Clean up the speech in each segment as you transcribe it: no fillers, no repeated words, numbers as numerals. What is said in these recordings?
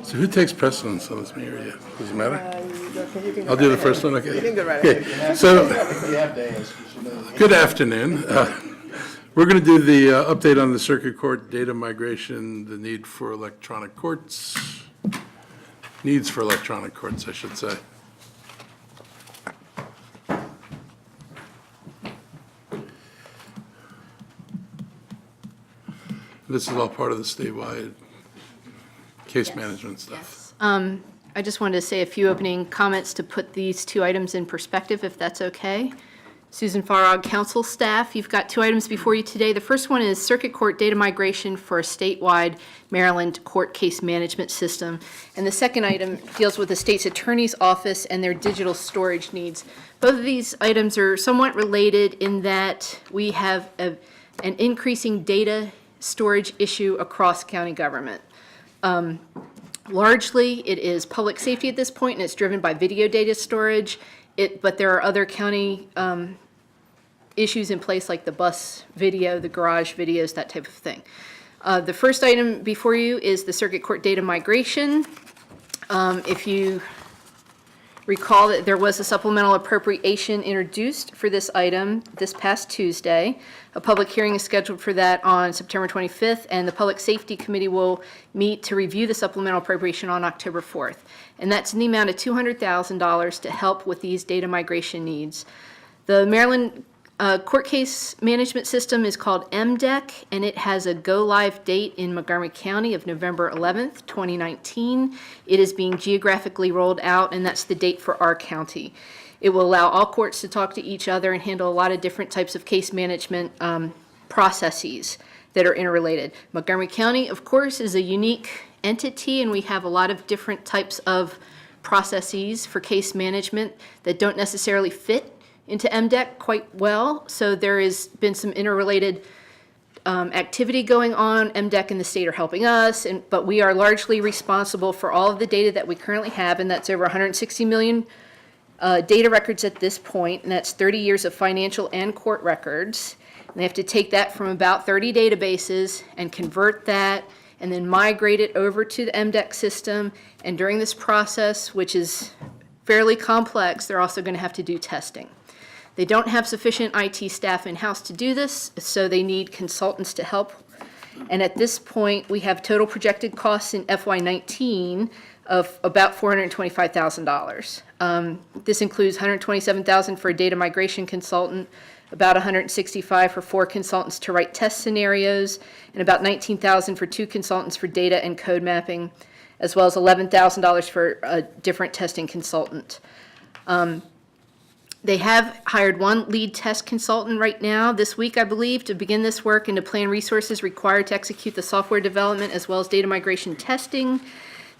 So who takes precedence on this, me or you? Does it matter? You can go I'll do the right first ahead. one, okay? You can go right Okay, ahead. so, You have to ask, you should know. good afternoon. We're going to do the update on the circuit court data migration, the need for electronic courts, needs for electronic courts, I should say. This is all part of the statewide case management stuff. I just wanted to say a few opening comments to put these two items in perspective, if that's okay. Susan Farag, council staff, you've got two items before you today. The first one is circuit court data migration for a statewide Maryland court case management system. And the second item deals with the state's attorney's office and their digital storage needs. Both of these items are somewhat related in that we have an increasing data storage issue across county government. Largely, it is public safety at this point, and it's driven by video data storage. But there are other county issues in place, like the bus video, the garage videos, that type of thing. The first item before you is the circuit court data migration. If you recall that there was a supplemental appropriation introduced for this item this past Tuesday. A public hearing is scheduled for that on September 25th, and the Public Safety Committee will meet to review the supplemental appropriation on October 4th. And that's in the amount of $200,000 to help with these data migration needs. The Maryland court case management system is called MDEC, and it has a go-live date in Montgomery County of November 11th, 2019. It is being geographically rolled out, and that's the date for our county. It will allow all courts to talk to each other and handle a lot of different types of case management processes that are interrelated. Montgomery County, of course, is a unique entity, and we have a lot of different types of processes for case management that don't necessarily fit into MDEC quite well. So there has been some interrelated activity going on. MDEC and the state are helping us, but we are largely responsible for all of the data that we currently have, and that's over 160 million data records at this point, and that's 30 years of financial and court records. And they have to take that from about 30 databases and convert that and then migrate it over to the MDEC system. And during this process, which is fairly complex, they're also going to have to do testing. They don't have sufficient IT staff in-house to do this, so they need consultants to help. And at this point, we have total projected costs in FY19 of about $425,000. This includes $127,000 for a data migration consultant, about $165,000 for 4 consultants to write test scenarios, and about $19,000 for 2 consultants for data and code mapping, as well as $11,000 for a different testing consultant. They have hired 1 lead test consultant right now, this week, I believe, to begin this work and to plan resources required to execute the software development as well as data migration testing.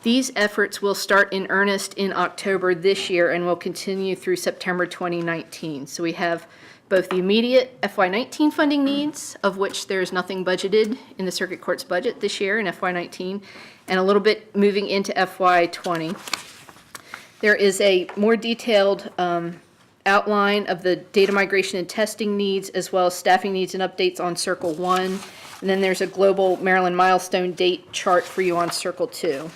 These efforts will start in earnest in October this year and will continue through September 2019. So we have both the immediate FY19 funding needs, of which there is nothing budgeted in the circuit court's budget this year in FY19, and a little bit moving into FY20. There is a more detailed outline of the data migration and testing needs, as well as staffing needs and updates on Circle 1. And then there's a global Maryland milestone date chart for you on Circle 2.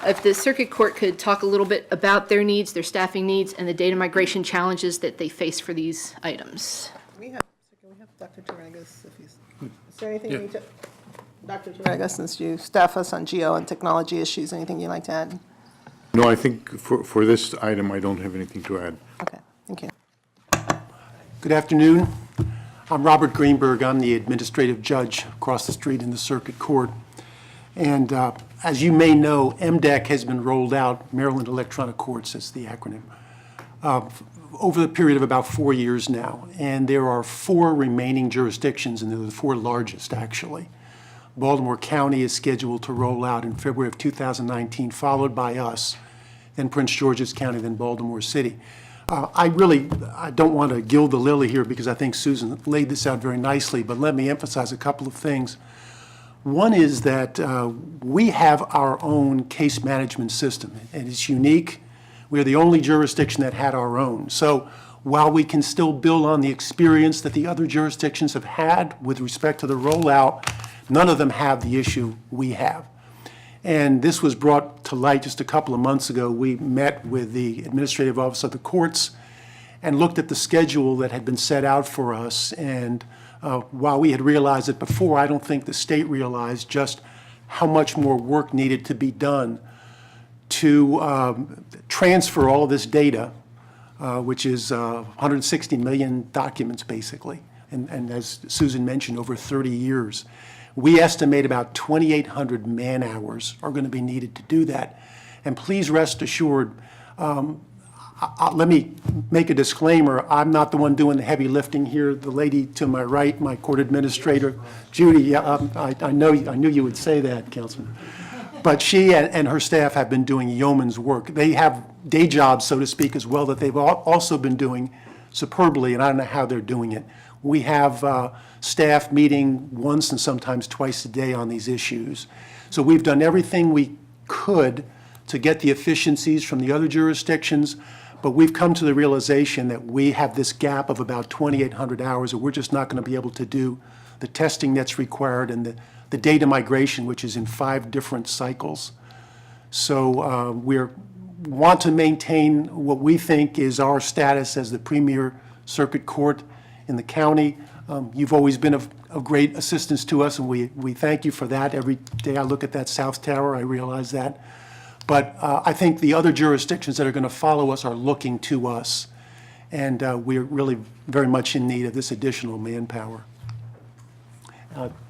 If the circuit court could talk a little bit about their needs, their staffing needs, and the data migration challenges that they face for these items. We have Dr. Taragas, if he's, is there anything you need to, Dr. Taragas, since you staff us on geo and technology issues, anything you'd like to add? No, I think for this item, I don't have anything to add. Okay, thank you. Good afternoon. I'm Robert Greenberg. I'm the administrative judge across the street in the circuit court. And as you may know, MDEC has been rolled out, Maryland Electronic Courts, that's the acronym, over the period of about 4 years now. And there are 4 remaining jurisdictions, and they're the 4 largest, actually. Baltimore County is scheduled to roll out in February of 2019, followed by us, then Prince George's County, then Baltimore City. I don't want to gild the lily here because I think Susan laid this out very nicely, but let me emphasize a couple of things. One is that we have our own case management system, and it's unique. We're the only jurisdiction that had our own. So while we can still build on the experience that the other jurisdictions have had with respect to the rollout, none of them have the issue we have. And this was brought to light just a couple of months ago. We met with the Administrative Office of the Courts and looked at the schedule that had been set out for us. And while we had realized it before, I don't think the state realized just how much more work needed to be done to transfer all of this data, which is 160 million documents, basically. And as Susan mentioned, over 30 years. We estimate about 2,800 man-hours are going to be needed to do that. And please rest assured, let me make a disclaimer. I'm not the one doing the heavy lifting here. The lady to my right, my court administrator, Judy, yeah, I knew you would say that, Councilman. But she and her staff have been doing yeoman's work. They have day jobs, so to speak, as well, that they've also been doing superbly, and I don't know how they're doing it. We have staff meeting once and sometimes twice a day on these issues. So we've done everything we could to get the efficiencies from the other jurisdictions, but we've come to the realization that we have this gap of about 2,800 hours, and we're just not going to be able to do the testing that's required and the data migration, which is in 5 different cycles. So we want to maintain what we think is our status as the premier circuit court in the county. You've always been of great assistance to us, and we thank you for that. Every day I look at that South Tower, I realize that. But I think the other jurisdictions that are going to follow us are looking to us, and we're really very much in need of this additional manpower.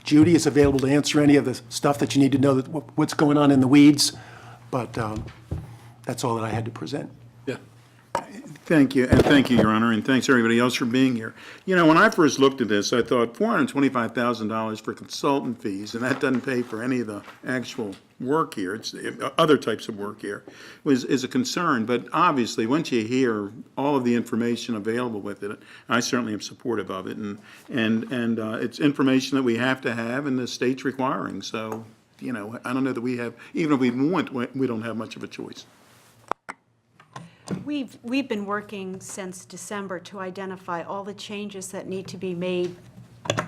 Judy is available to answer any of the stuff that you need to know, what's going on in the weeds, but that's all that I had to present. Yeah. Thank you, and thank you, Your Honor, and thanks everybody else for being here. You know, when I first looked at this, I thought $425,000 for consultant fees, and that doesn't pay for any of the actual work here. It's other types of work here is a concern. But obviously, once you hear all of the information available with it, I certainly am supportive of it, and it's information that we have to have, and the state's requiring. So, you know, I don't know that we have, even if we want, we don't have much of a choice. We've been working since December to identify all the changes that need to be made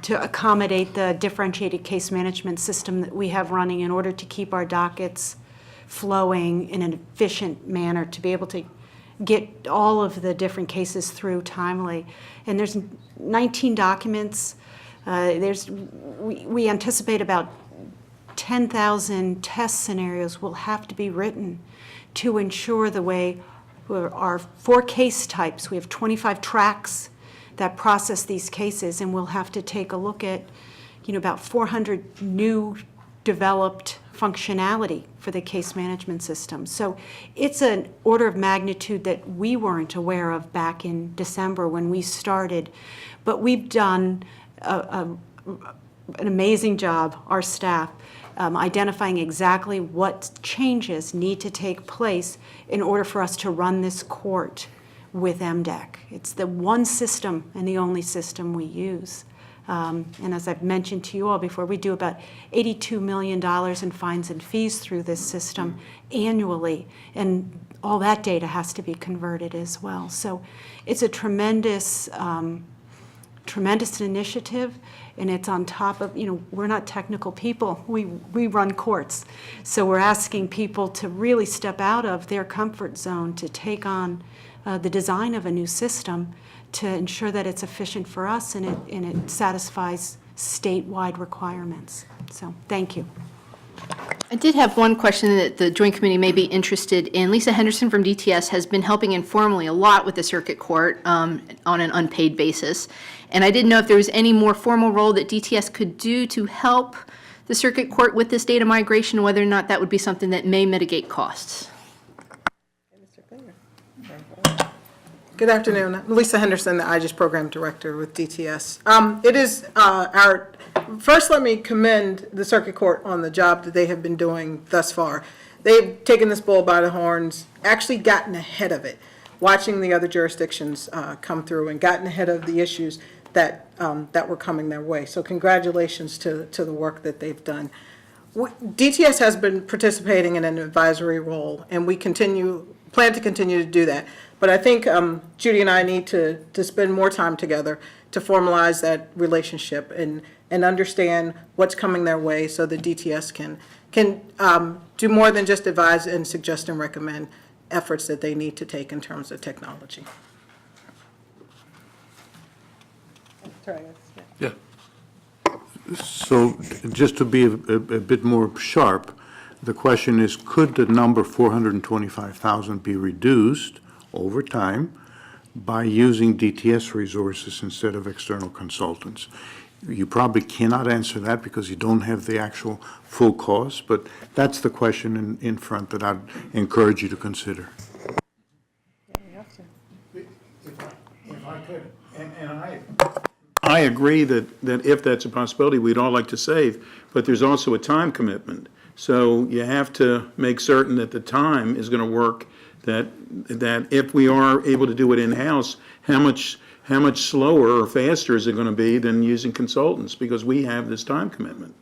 to accommodate the differentiated case management system that we have running in order to keep our dockets flowing in an efficient manner, to be able to get all of the different cases through timely. And there's 19 documents. We anticipate about 10,000 test scenarios will have to be written to ensure the way our 4 case types. We have 25 tracks that process these cases, and we'll have to take a look at, about 400 new developed functionality for the case management system. So it's an order of magnitude that we weren't aware of back in December when we started, but we've done an amazing job, our staff, identifying exactly what changes need to take place in order for us to run this court with MDEC. It's the one system and the only system we use. And as I've mentioned to you all before, we do about $82 million in fines and fees through this system annually, and all that data has to be converted as well. So it's a tremendous initiative, and it's on top of, we're not technical people. We run courts. So we're asking people to really step out of their comfort zone to take on the design of a new system to ensure that it's efficient for us and it satisfies statewide requirements. So thank you. I did have one question that the Joint Committee may be interested in. Lisa Henderson from DTS has been helping informally a lot with the Circuit Court on an unpaid basis. And I didn't know if there was any more formal role that DTS could do to help the Circuit Court with this data migration, whether or not that would be something that may mitigate costs. Good afternoon. Lisa Henderson, the IGES Program Director with DTS. It is first let me commend the Circuit Court on the job that they have been doing thus far. They've taken this bull by the horns, actually gotten ahead of it, watching the other jurisdictions come through and gotten ahead of the issues that were coming their way. So congratulations to the work that they've done. DTS has been participating in an advisory role, and we plan to continue to do that. But I think Judy and I need to spend more time together to formalize that relationship and understand what's coming their way so the DTS can do do more than just advise and suggest and recommend efforts that they need to take in terms of technology. Yeah. So just to be a bit more sharp, the question is, could the number 425,000 be reduced over time by using DTS resources instead of external consultants? You probably cannot answer that because you don't have the actual full cost, but that's the question in front that I'd encourage you to consider. If I could, I agree that if that's a possibility, we'd all like to save, but there's also a time commitment. So you have to make certain that the time is going to work, that if we are able to do it in-house, how much slower or faster is it going to be than using consultants, because we have this time commitment.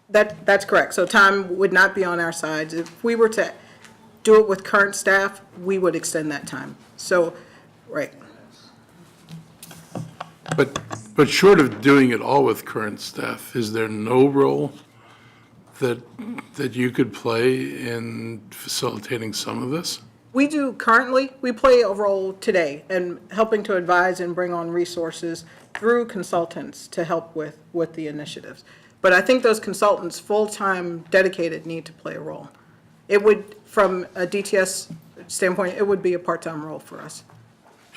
That's correct. So time would not be on our side. If we were to do it with current staff, we would extend that time. So, right. But short of doing it all with current staff, is there no role that you could play in facilitating some of this? We do currently, we play a role today in helping to advise and bring on resources through consultants to help with the initiatives. But I think those consultants, full-time dedicated, need to play a role. It would, from a DTS standpoint, it would be a part-time role for us.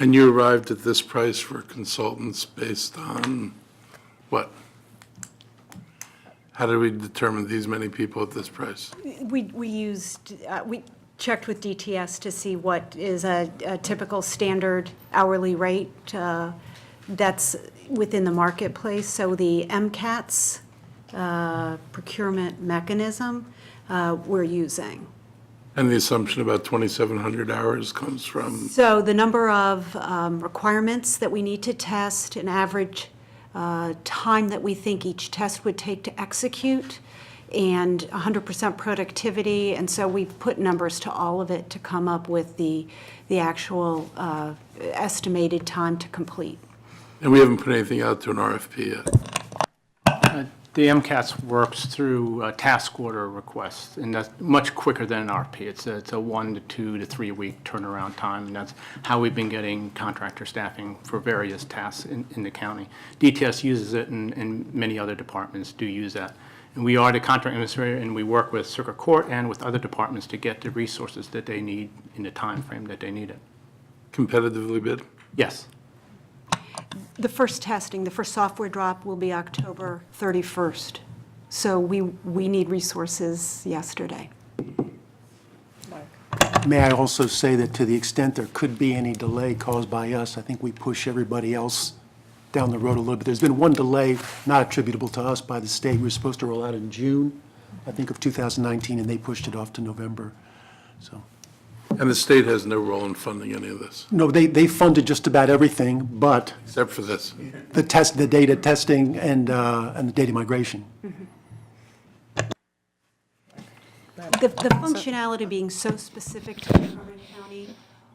And you arrived at this price for consultants based on what? How did we determine these many people at this price? We checked with DTS to see what is a typical standard hourly rate that's within the marketplace. So the MCATS procurement mechanism we're using. And the assumption about 2,700 hours comes from, So the number of requirements that we need to test, an average time that we think each test would take to execute, and 100% productivity. And so we put numbers to all of it to come up with the actual estimated time to complete. and we haven't put anything out to an RFP yet. The MCAS works through task order requests, and that's much quicker than an RP. It's a 1 to 2 to 3 week turnaround time, and that's how we've been getting contractor staffing for various tasks in the county. DTS uses it, and many other departments do use that. And we are the contract administrator, and we work with Circuit Court and with other departments to get the resources that they need in the time frame that they need it. Competitively bid? Yes. The first testing, the first software drop will be October 31st. So we need resources yesterday. May I also say that to the extent there could be any delay caused by us, I think we push everybody else down the road a little bit. There's been one delay not attributable to us by the state. We were supposed to roll out in June, I think, of 2019, and they pushed it off to November. So, And the state has no role in funding any of this, no, they funded just about everything, but except for this. the data testing and the data migration. The functionality being so specific to Montgomery County,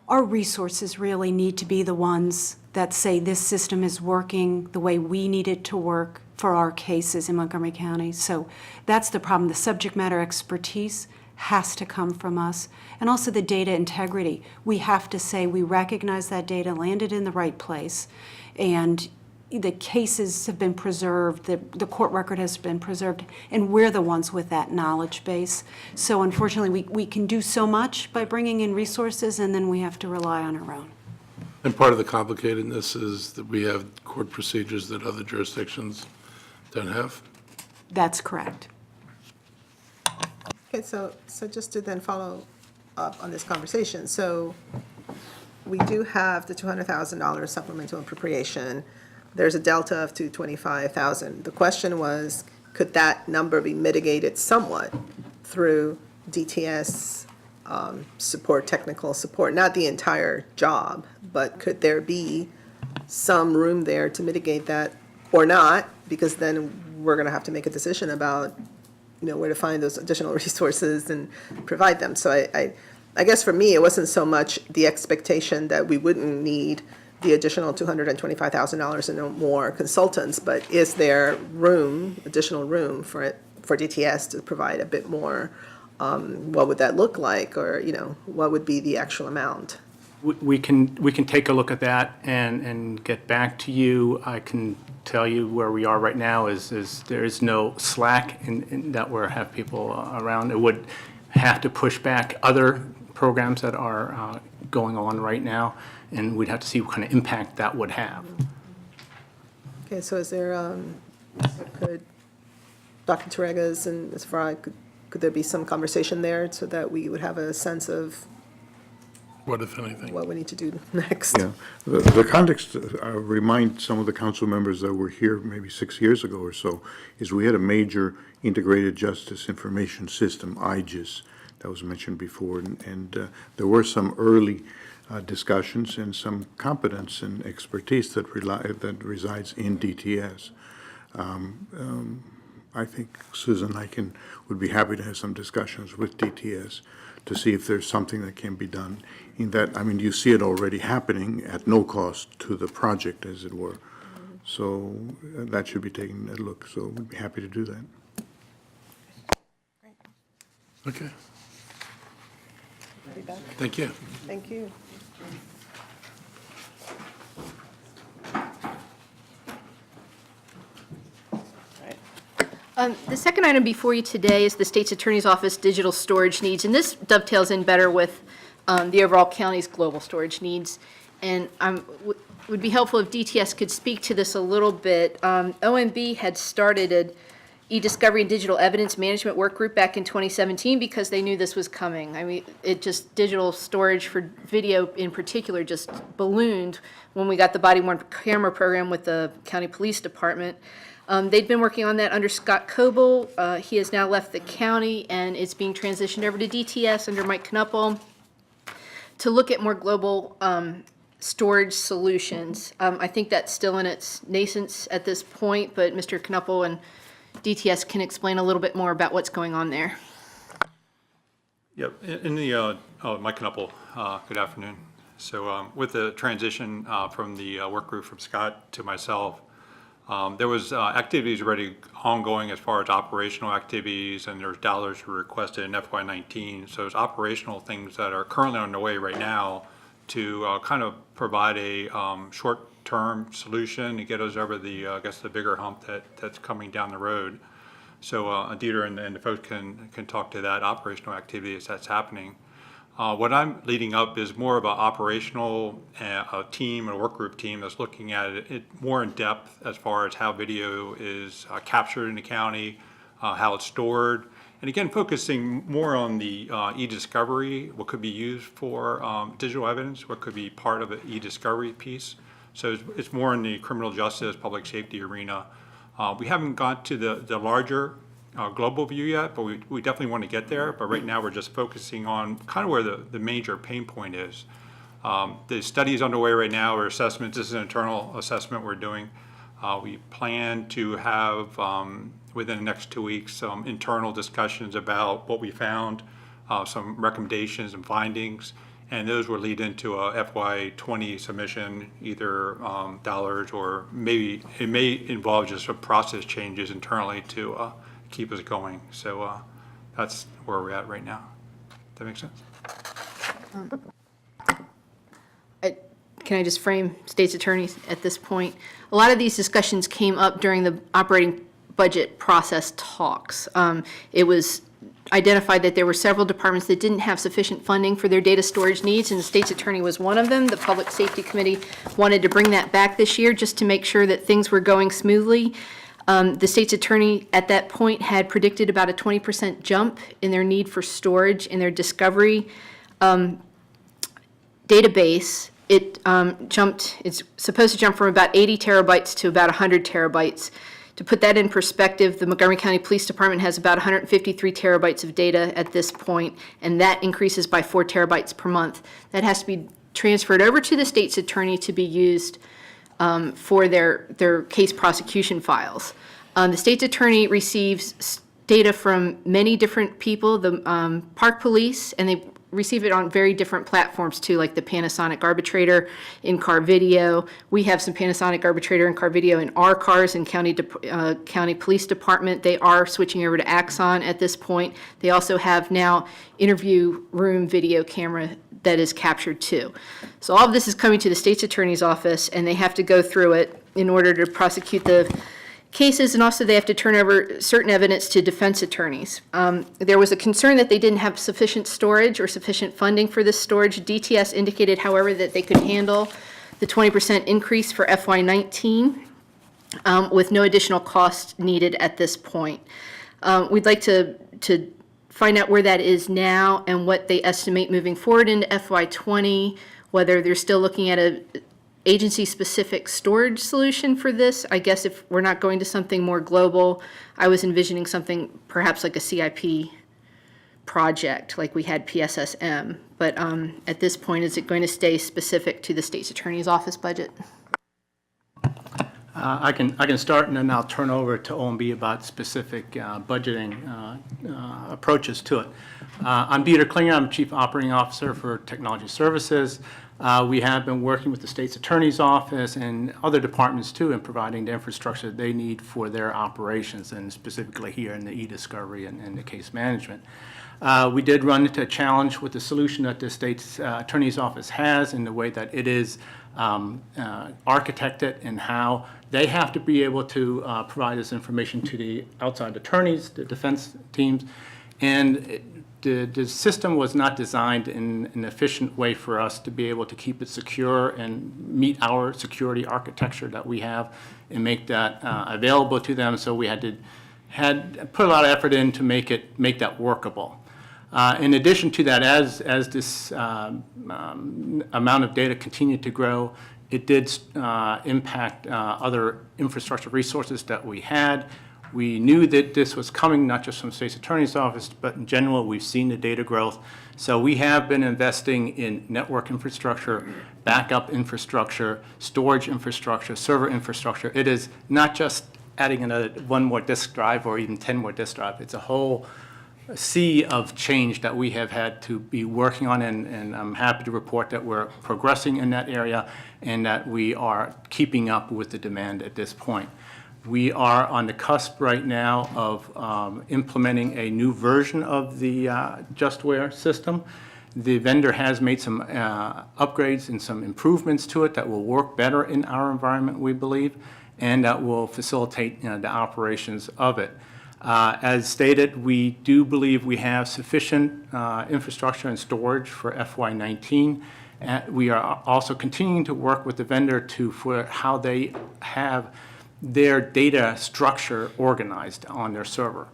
our resources really need to be the ones that say this system is working the way we need it to work for our cases in Montgomery County. So that's the problem. The subject matter expertise has to come from us. And also the data integrity. We have to say we recognize that data landed in the right place, and the cases have been preserved, the court record has been preserved, and we're the ones with that knowledge base. So unfortunately, we can do so much by bringing in resources, and then we have to rely on our own. And part of the complicatedness is that we have court procedures that other jurisdictions don't have. That's correct. Okay, so just to then follow up on this conversation, so we do have the $200,000 supplemental appropriation. There's a delta of $225,000. The question was, could that number be mitigated somewhat through DTS support, technical support, not the entire job, but could there be some room there to mitigate that or not? Because then we're going to have to make a decision about, where to find those additional resources and provide them. So I guess for me, it wasn't so much the expectation that we wouldn't need the additional $225,000 and no more consultants, but is there room, additional room for for DTS to provide a bit more, what would that look like, or, what would be the actual amount? We can take a look at that and get back to you. I can tell you where we are right now is there is no slack in that we have people around. It would have to push back other programs that are going on right now, and we'd have to see what kind of impact that would have. Okay, so is there, could Dr. Torregas and Ms. Fry, could there be some conversation there so that we would have a sense of What, if anything? what we need to do next? Yeah, the context, remind some of the council members that were here maybe 6 years ago or so, is we had a major integrated justice information system, IJIS, that was mentioned before, and there were some early discussions and some competence and expertise that resides in DTS. I think Susan and I would be happy to have some discussions with DTS to see if there's something that can be done in that. I mean, you see it already happening at no cost to the project, as it were. So that should be taken a look. So we'd be happy to do that. Okay, Be back. thank you. Thank you. The second item before you today is the State's Attorney's Office digital storage needs, and this dovetails in better with the overall county's global storage needs. And would be helpful if DTS could speak to this a little bit. OMB had started an e-discovery and digital evidence management work group back in 2017 because they knew this was coming. I mean, digital storage for video in particular just ballooned when we got the body-worn camera program with the county police department. They'd been working on that under Scott Coble. He has now left the county, and it's being transitioned over to DTS under Mike Knuppel to look at more global storage solutions. I think that's still in its nascence at this point, but Mr. Knuppel and DTS can explain a little bit more about what's going on there. Yep, Mike Knuppel, good afternoon. So with the transition from the work group from Scott to myself, there was activities already ongoing as far as operational activities, and there's dollars were requested in FY19. So there's operational things that are currently underway right now to kind of provide a short-term solution to get us over the, I guess, the bigger hump that's coming down the road. So Dieter and the folks can talk to that operational activity as that's happening. What I'm leading up is more of an operational team, a work group team that's looking at it more in depth as far as how video is captured in the county, how it's stored, and again, focusing more on the e-discovery, what could be used for digital evidence, what could be part of the e-discovery piece. So it's more in the criminal justice, public safety arena. We haven't got to the larger global view yet, but we definitely want to get there. But right now we're just focusing on kind of where the major pain point is. The study is underway right now, or assessment. This is an internal assessment we're doing. We plan to have, within the next 2 weeks, some internal discussions about what we found, some recommendations and findings, and those will lead into a FY20 submission, either dollars or maybe it may involve just some process changes internally to keep us going. So that's where we're at right now. Does that make sense? Can I just frame state's attorneys at this point? A lot of these discussions came up during the operating budget process talks. It was identified that there were several departments that didn't have sufficient funding for their data storage needs, and the state's attorney was one of them. The Public Safety Committee wanted to bring that back this year just to make sure that things were going smoothly. The state's attorney at that point had predicted about a 20% jump in their need for storage in their discovery database. It's supposed to jump from about 80 terabytes to about 100 terabytes. To put that in perspective, the Montgomery County Police Department has about 153 terabytes of data at this point, and that increases by 4 terabytes per month. That has to be transferred over to the state's attorney to be used for their case prosecution files. The state's attorney receives data from many different people, the Park Police, and they receive it on very different platforms too, like the Panasonic Arbitrator in-car video. We have some Panasonic Arbitrator in-car video in our cars in county police department. They are switching over to Axon at this point. They also have now interview room video camera that is captured too. So all of this is coming to the state's attorney's office, and they have to go through it in order to prosecute the cases, and also they have to turn over certain evidence to defense attorneys. There was a concern that they didn't have sufficient storage or sufficient funding for this storage. DTS indicated, however, that they could handle the 20% increase for FY19 with no additional cost needed at this point. We'd like to find out where that is now and what they estimate moving forward into FY20, whether they're still looking at a agency-specific storage solution for this. I guess if we're not going to something more global, I was envisioning something perhaps like a CIP project, like we had PSSM. But at this point, is it going to stay specific to the state's attorney's office budget? I can start, and then I'll turn over to OMB about specific budgeting approaches to it. I'm Dieter Klinger. I'm Chief Operating Officer for Technology Services. We have been working with the state's attorney's office and other departments too in providing the infrastructure they need for their operations, and specifically here in the e-discovery and the case management. We did run into a challenge with the solution that the state's attorney's office has in the way that it is architected and how they have to be able to provide this information to the outside attorneys, the defense teams, and the system was not designed in an efficient way for us to be able to keep it secure and meet our security architecture that we have and make that available to them. So we had put a lot of effort in to make that workable. In addition to that, as this amount of data continued to grow, it did impact other infrastructure resources that we had. We knew that this was coming not just from the state's attorney's office, but in general, we've seen the data growth. So we have been investing in network infrastructure, backup infrastructure, storage infrastructure, server infrastructure. It is not just adding one more disk drive or even 10 more disk drive. It's a whole sea of change that we have had to be working on, and I'm happy to report that we're progressing in that area and that we are keeping up with the demand at this point. We are on the cusp right now of implementing a new version of the Justware system. The vendor has made some upgrades and some improvements to it that will work better in our environment, we believe, and that will facilitate the operations of it. As stated, we do believe we have sufficient infrastructure and storage for FY19. We are also continuing to work with the vendor for how they have their data structure organized on their server.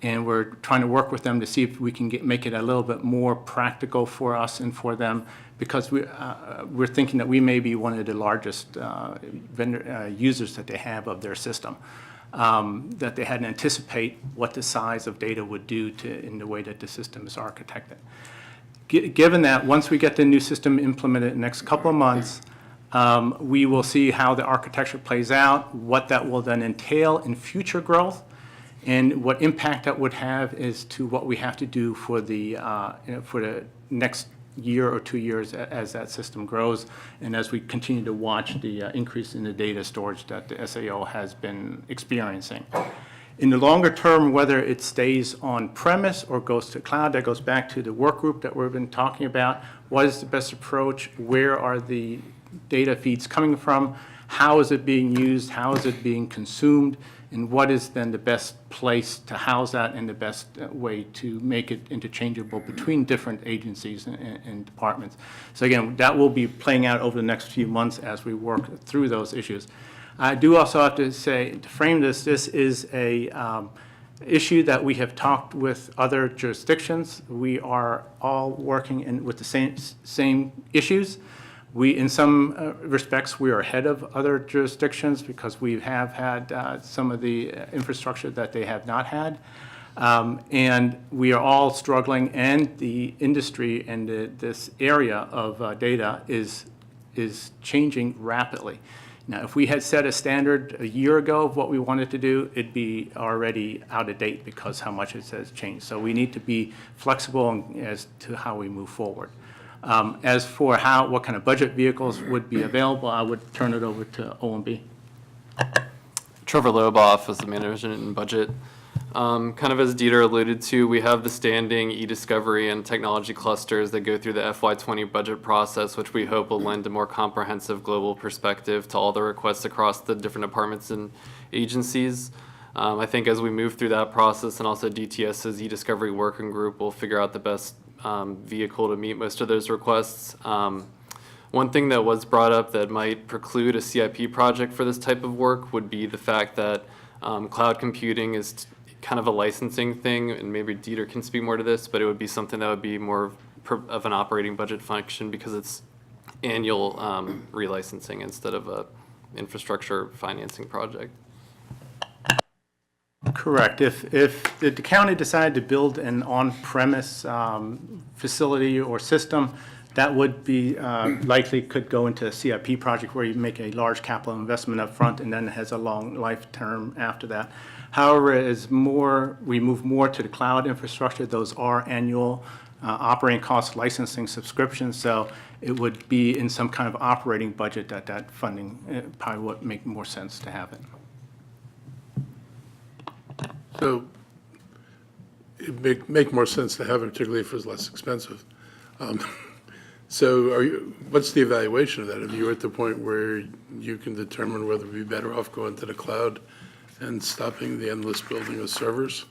And we're trying to work with them to see if we can make it a little bit more practical for us and for them, because we're thinking that we may be one of the largest vendor users that they have of their system, that they hadn't anticipate what the size of data would do in the way that the system is architected. Given that, once we get the new system implemented in the next couple of months, we will see how the architecture plays out, what that will then entail in future growth, and what impact that would have is to what we have to do for the next year or 2 years as that system grows, and as we continue to watch the increase in the data storage that the SAO has been experiencing. In the longer term, whether it stays on premise or goes to cloud, that goes back to the work group that we've been talking about. What is the best approach? Where are the data feeds coming from? How is it being used? How is it being consumed? And what is then the best place to house that and the best way to make it interchangeable between different agencies and departments? So again, that will be playing out over the next few months as we work through those issues. I do also have to say, to frame this is a issue that we have talked with other jurisdictions. We are all working with the same issues. In some respects, we are ahead of other jurisdictions because we have had some of the infrastructure that they have not had. And we are all struggling, and the industry and this area of data is changing rapidly. Now, if we had set a standard a year ago of what we wanted to do, it'd be already out of date because how much it has changed. So we need to be flexible as to how we move forward. As for what kind of budget vehicles would be available, I would turn it over to OMB. Trevor Loeb, Office of Management and Budget. Kind of as Dieter alluded to, we have the standing e-discovery and technology clusters that go through the FY20 budget process, which we hope will lend a more comprehensive global perspective to all the requests across the different departments and agencies. I think as we move through that process, and also DTS's e-discovery working group will figure out the best vehicle to meet most of those requests. One thing that was brought up that might preclude a CIP project for this type of work would be the fact that cloud computing is kind of a licensing thing, and maybe Dieter can speak more to this, but it would be something that would be more of an operating budget function because it's annual relicensing instead of a infrastructure financing project. Correct. If the county decided to build an on-premise facility or system, that would be likely could go into a CIP project where you make a large capital investment up front and then it has a long life term after that. However, as we move more to the cloud infrastructure, those are annual operating cost licensing subscriptions, so it would be in some kind of operating budget that funding probably would make more sense to have it. So it'd make more sense to have it, particularly if it was less expensive. So what's the evaluation of that? Are you at the point where you can determine whether it'd be better off going to the cloud and stopping the endless building of servers?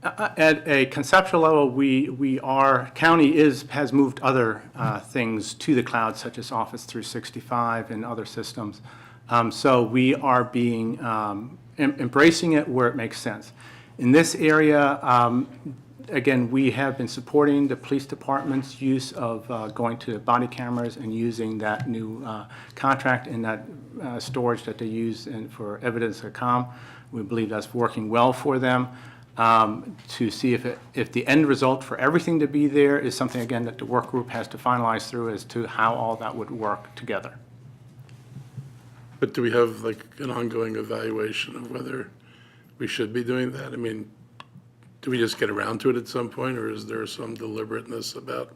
At a conceptual level, county has moved other things to the cloud, such as Office 365 and other systems. So we are embracing it where it makes sense. In this area, again, we have been supporting the police department's use of going to body cameras and using that new contract and that storage that they use for evidence.com. We believe that's working well for them. To see if the end result for everything to be there is something, again, that the work group has to finalize through as to how all that would work together. But do we have like an ongoing evaluation of whether we should be doing that? I mean, do we just get around to it at some point, or is there some deliberateness about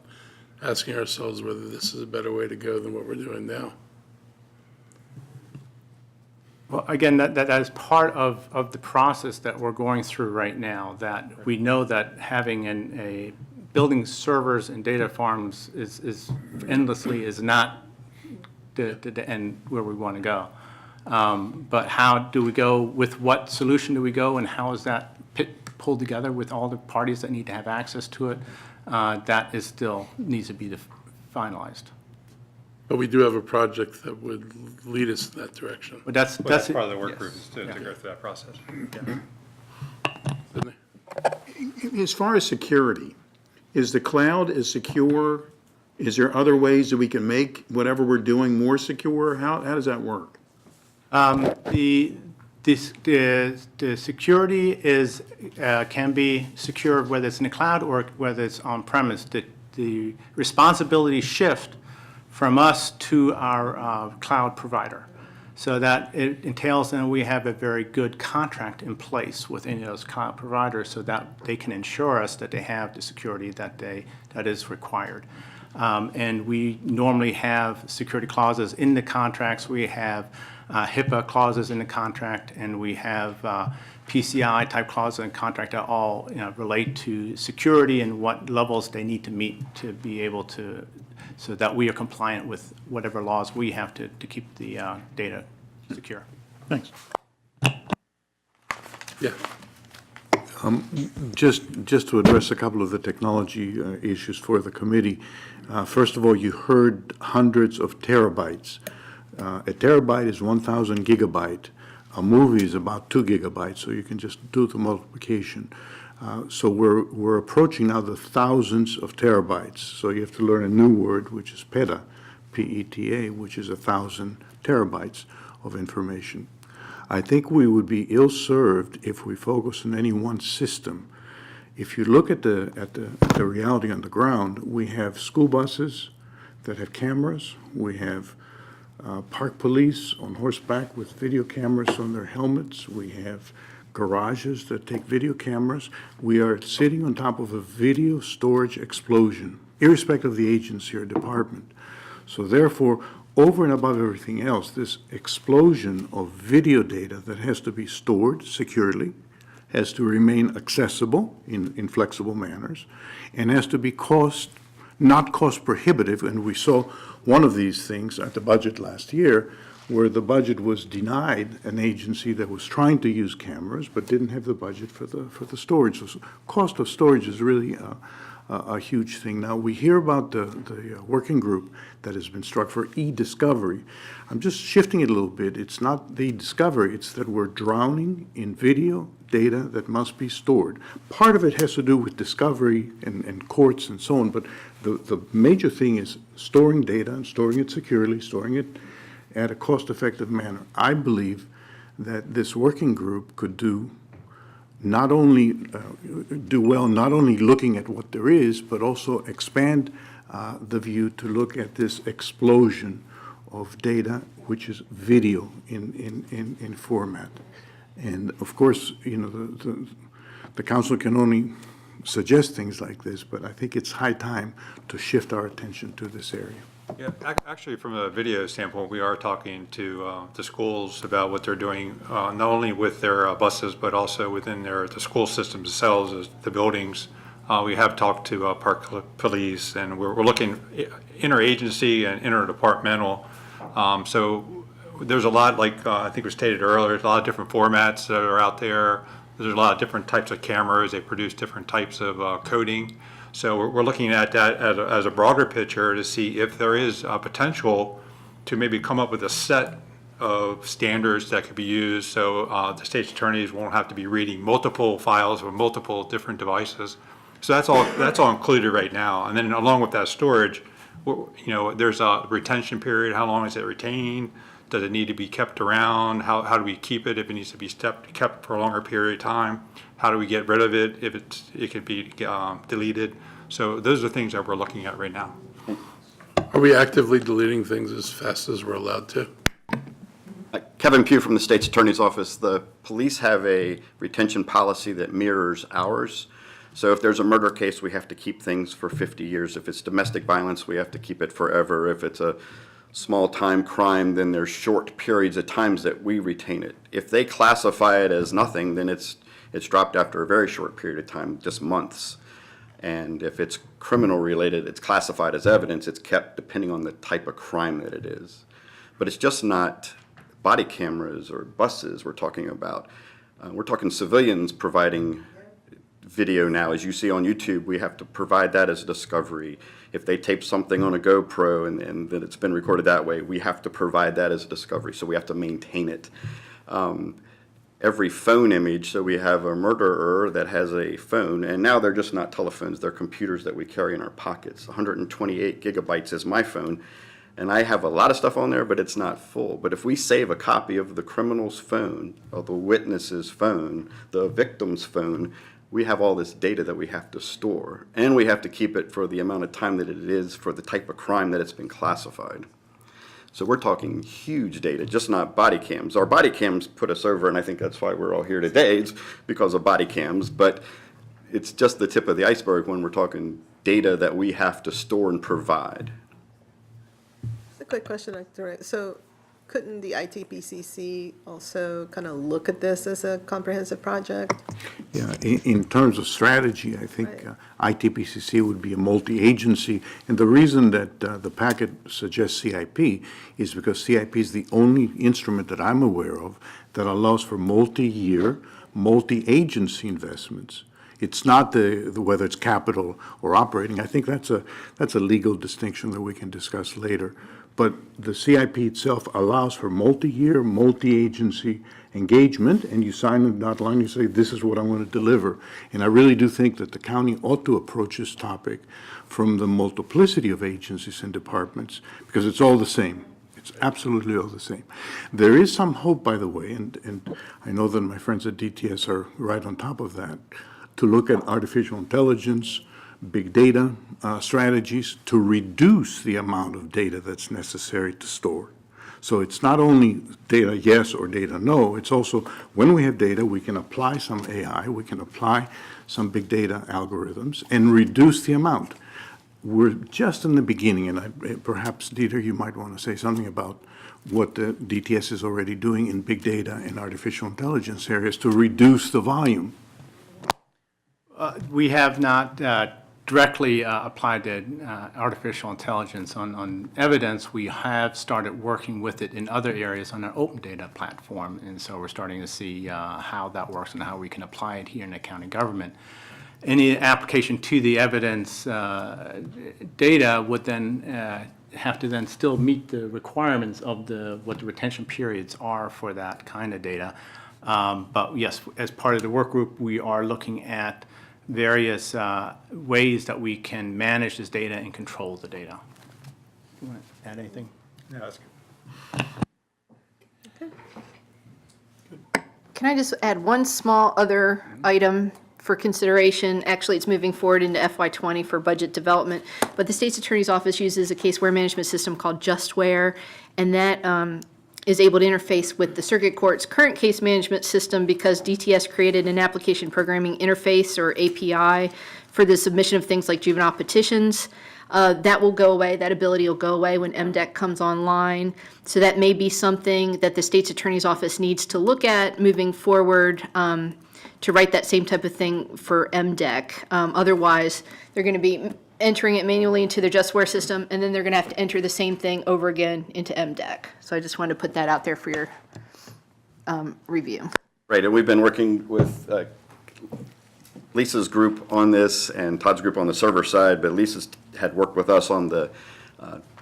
asking ourselves whether this is a better way to go than what we're doing now? Well, again, that is part of the process that we're going through right now, that we know that having building servers and data farms is endlessly is not the end where we want to go. But how do we go, with what solution do we go, and how is that pulled together with all the parties that need to have access to it? That is still needs to be finalized. But we do have a project that would lead us in that direction. But that's Part of the work yes. group is to go through that process. Isn't it? As far as security, is the cloud as secure? Is there other ways that we can make whatever we're doing more secure? How does that work? The security is can be secured whether it's in the cloud or whether it's on premise. The responsibility shift from us to our cloud provider, so that it entails that we have a very good contract in place with any of those cloud providers, so that they can ensure us that they have the security that is required. And we normally have security clauses in the contracts. We have HIPAA clauses in the contract, and we have PCI type clauses in the contract that all relate to security and what levels they need to meet to be able to, so that we are compliant with whatever laws we have to keep the data secure. Thanks. Yeah. Just to address a couple of the technology issues for the committee. First of all, you heard hundreds of terabytes. A terabyte is 1,000 gigabyte. A movie is about 2 gigabytes, so you can just do the multiplication. So we're approaching now the thousands of terabytes. So you have to learn a new word, which is PETA, P-E-T-A, which is 1,000 terabytes of information. I think we would be ill-served if we focus on any one system. If you look at the reality on the ground, we have school buses that have cameras. We have park police on horseback with video cameras on their helmets. We have garages that take video cameras. We are sitting on top of a video storage explosion, irrespective of the agency or department. So therefore, over and above everything else, this explosion of video data that has to be stored securely, has to remain accessible in flexible manners, and has to be not cost prohibitive. And we saw one of these things at the budget last year, where the budget was denied an agency that was trying to use cameras but didn't have the budget for the storage. So cost of storage is really a huge thing. Now, we hear about the working group that has been struck for e-discovery. I'm just shifting it a little bit. It's not the discovery, it's that we're drowning in video data that must be stored. Part of it has to do with discovery and courts and so on, but the major thing is storing data and storing it securely, storing it at a cost-effective manner. I believe that this working group could do not only not only looking at what there is, but also expand the view to look at this explosion of data, which is video in format. And of course, you know, the council can only suggest things like this, but I think it's high time to shift our attention to this area. Yeah, actually, from a video standpoint, we are talking to the schools about what they're doing, not only with their buses, but also within the school systems themselves, as the buildings. We have talked to park police, and we're looking interagency and interdepartmental. So there's a lot, like I think was stated earlier, there's a lot of different formats that are out there. There's a lot of different types of cameras. They produce different types of coding. So we're looking at that as a broader picture to see if there is a potential to maybe come up with a set of standards that could be used, so the state's attorneys won't have to be reading multiple files or multiple different devices. So that's all included right now. And then along with that storage, you know, there's a retention period. How long is it retained? Does it need to be kept around? How do we keep it if it needs to be kept for a longer period of time? How do we get rid of it if it can be deleted? So those are things that we're looking at right now. Are we actively deleting things as fast as we're allowed to? Kevin Pugh from the State's Attorney's Office. The police have a retention policy that mirrors ours. So if there's a murder case, we have to keep things for 50 years. If it's domestic violence, we have to keep it forever. If it's a small time crime, then there's short periods of times that we retain it. If they classify it as nothing, then it's dropped after a very short period of time, just months. And if it's criminal related, it's classified as evidence. It's kept depending on the type of crime that it is. But it's just not body cameras or buses we're talking about. We're talking civilians providing video now. As you see on YouTube, we have to provide that as a discovery. If they tape something on a GoPro and then it's been recorded that way, we have to provide that as a discovery. So we have to maintain it. Every phone image, so we have a murderer that has a phone, and now they're just not telephones, they're computers that we carry in our pockets. 128 gigabytes is my phone, and I have a lot of stuff on there, but it's not full. But if we save a copy of the criminal's phone, of the witness's phone, the victim's phone, we have all this data that we have to store, and we have to keep it for the amount of time that it is for the type of crime that it's been classified. So we're talking huge data, just not body cams. Our body cams put us over, and I think that's why we're all here today, it's because of body cams, but it's just the tip of the iceberg when we're talking data that we have to store and provide. Just a quick question, Dr. So couldn't the ITPCC also kind of look at this as a comprehensive project? Yeah, in terms of strategy, I think ITPCC would be a multi-agency. And the reason that the packet suggests CIP is because CIP is the only instrument that I'm aware of that allows for multi-year, multi-agency investments. It's not whether it's capital or operating. I think that's a legal distinction that we can discuss later. But the CIP itself allows for multi-year, multi-agency engagement, and you sign a dotted line, you say, this is what I'm going to deliver. And I really do think that the county ought to approach this topic from the multiplicity of agencies and departments, because it's all the same. It's absolutely all the same. There is some hope, by the way, and I know that my friends at DTS are right on top of that, to look at artificial intelligence, big data strategies to reduce the amount of data that's necessary to store. So it's not only data yes or data no, it's also when we have data, we can apply some AI, we can apply some big data algorithms and reduce the amount. We're just in the beginning, and perhaps, Dieter, you might want to say something about what the DTS is already doing in big data and artificial intelligence areas to reduce the volume. We have not directly applied the artificial intelligence on evidence. We have started working with it in other areas on our open data platform, and so we're starting to see how that works and how we can apply it here in the county government. Any application to the evidence data would then have to then still meet the requirements of what the retention periods are for that kind of data. But yes, as part of the work group, we are looking at various ways that we can manage this data and control the data. You want to add anything? Yeah, that's good. Can I just add one small other item for consideration? Actually, it's moving forward into FY20 for budget development, but the state's attorney's office uses a caseware management system called Justware, and that is able to interface with the circuit court's current case management system because DTS created an application programming interface or API for the submission of things like juvenile petitions. That will go away, that ability will go away when MDEC comes online. So that may be something that the state's attorney's office needs to look at moving forward to write that same type of thing for MDEC. Otherwise, they're going to be entering it manually into their Justware system, and then they're going to have to enter the same thing over again into MDEC. So I just wanted to put that out there for your review. Right, and we've been working with Lisa's group on this and Todd's group on the server side, but Lisa's had worked with us on the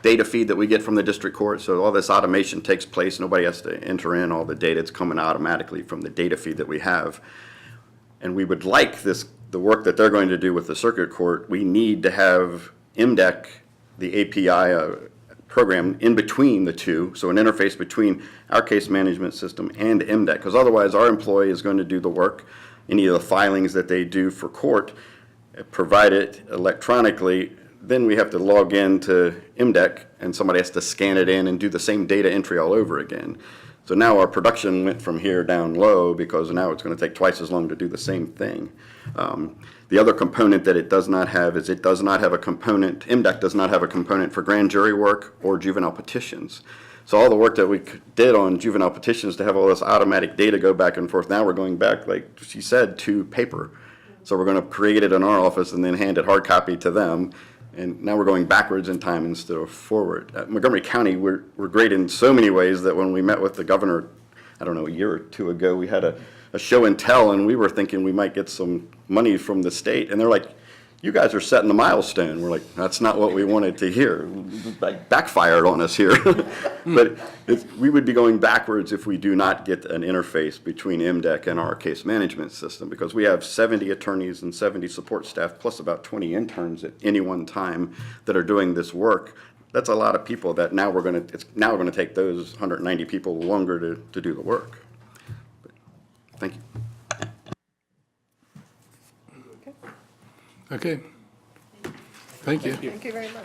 data feed that we get from the district court. So all this automation takes place. Nobody has to enter in all the data. It's coming automatically from the data feed that we have. And we would like the work that they're going to do with the circuit court, we need to have MDEC, the API program, in between the two, so an interface between our case management system and MDEC, because otherwise our employee is going to do the work, any of the filings that they do for court, provide it electronically, then we have to log in to MDEC, and somebody has to scan it in and do the same data entry all over again. So now our production went from here down low because now it's going to take twice as long to do the same thing. The other component that it does not have is it does not have a component, MDEC does not have a component for grand jury work or juvenile petitions. So all the work that we did on juvenile petitions to have all this automatic data go back and forth, now we're going back, like she said, to paper. So we're going to create it in our office and then hand it hard copy to them. And now we're going backwards in time instead of forward. At Montgomery County, we're great in so many ways that when we met with the governor, I don't know, a year or two ago, we had a show and tell, and we were thinking we might get some money from the state. And they're like, you guys are setting the milestone. We're like, that's not what we wanted to hear. Like, backfired on us here. But we would be going backwards if we do not get an interface between MDEC and our case management system, because we have 70 attorneys and 70 support staff, plus about 20 interns at any one time that are doing this work. That's a lot of people that now it's now going to take those 190 people longer to do the work. But thank you. Okay. Thank you. Thank you very much.